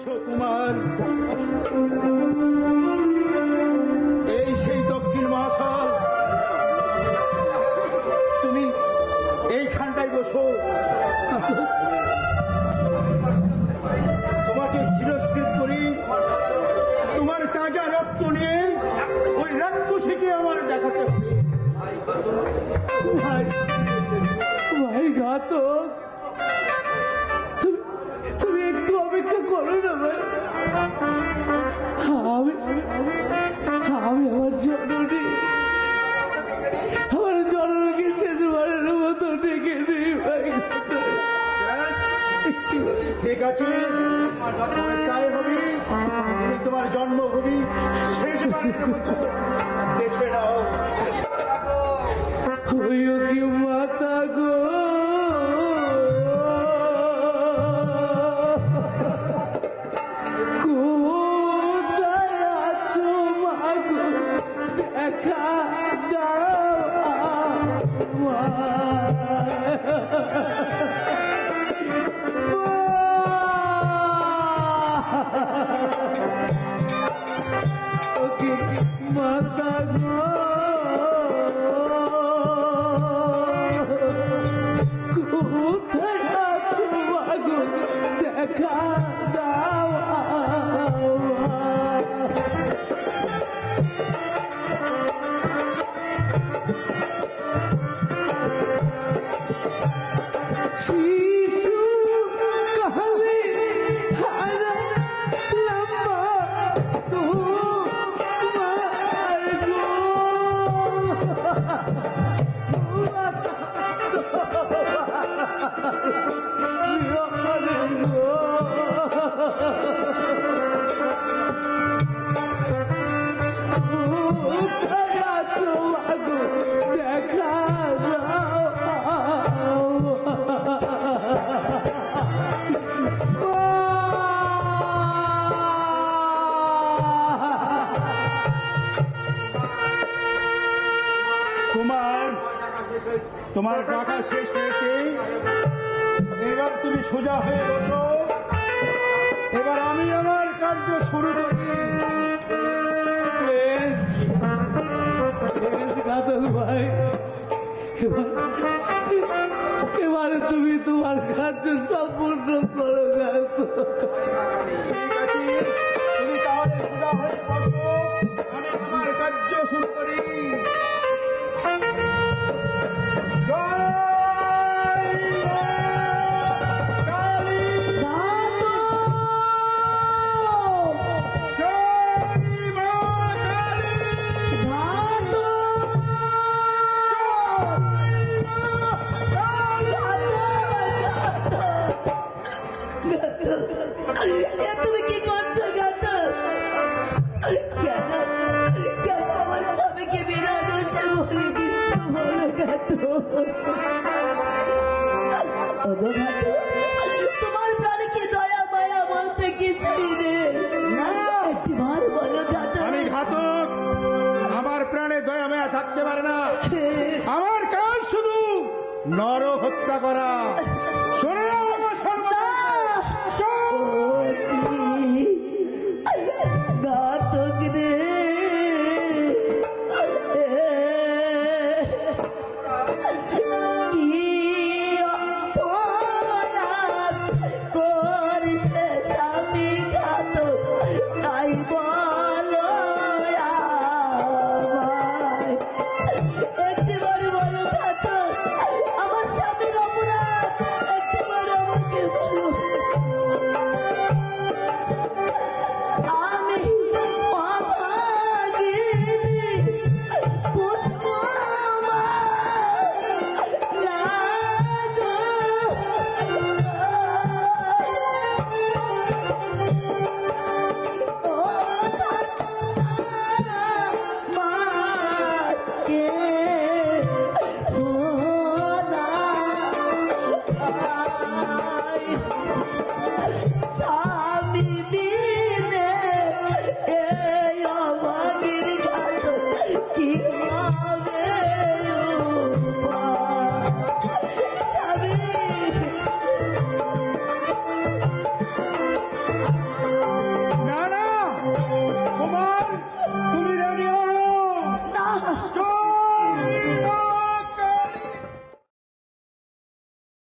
এসো কুমার, এই সেই দক্ষিণ মহাশাল। তুমি এইখানটায় বসো। তোমাকে চিরস্কৃত করি, তোমার তাজা রক্ত নিয়ে ওই রাক্ষসীকে আমার দেখাতে হবে। ভাই ভাই ঘাতক, তুমি একটু অপেক্ষা করো না ভাই। আমি আমার জননীকে শেষবারের মতো ডেকে দিই ভাই। ঠিক আছে, তাই হবে। তুমি তোমার জন্মভূমি শেষবারের মতো দেখে নাও। হইও কি মাতা গো, কোথায় আছো মা গো, দেখা দাও মা। মাতা গো, কোথায় আছো মা গো, দেখা দাও। শিশু কালে হারা লম্বা তোমার গো, কোথায় আছো মা গো, দেখা দাও। কুমার, তোমার ডাকা শেষ হয়েছে, এবার তুমি সোজা হয়ে বসো। এবার আমি আমার কার্য শুরু করি। ঘাতক ভাই, এবারে তুমি তোমার কার্য সম্পূর্ণ করো ঘাতক। ঠিক আছে, তুমি তাহলে সোজা হয়ে বসো, আমি আমার কার্য শুরু করি। তুমি কি করছো ঘাতক? কেন কেন আমার স্বামীকে বিনা দোষে বলে দিচ্ছ বলো ঘাতক? ওগো ঘাতক, তোমার প্রাণে কি দয়া মায়া বলতে কিছুই নেই? একটিবার বলো ঘাতক। আমি ঘাতক, আমার প্রাণে দয়া মায়া থাকতে পারে না। আমার কাজ শুধু নর হত্যা করা। শোনো ঘাতক রে, কি অপরাধ করেছে স্বামী ঘাতক, তাই বলো আমায়। একটিবার বলো ঘাতক, আমার স্বামীর অপরাধ একটিবার আমার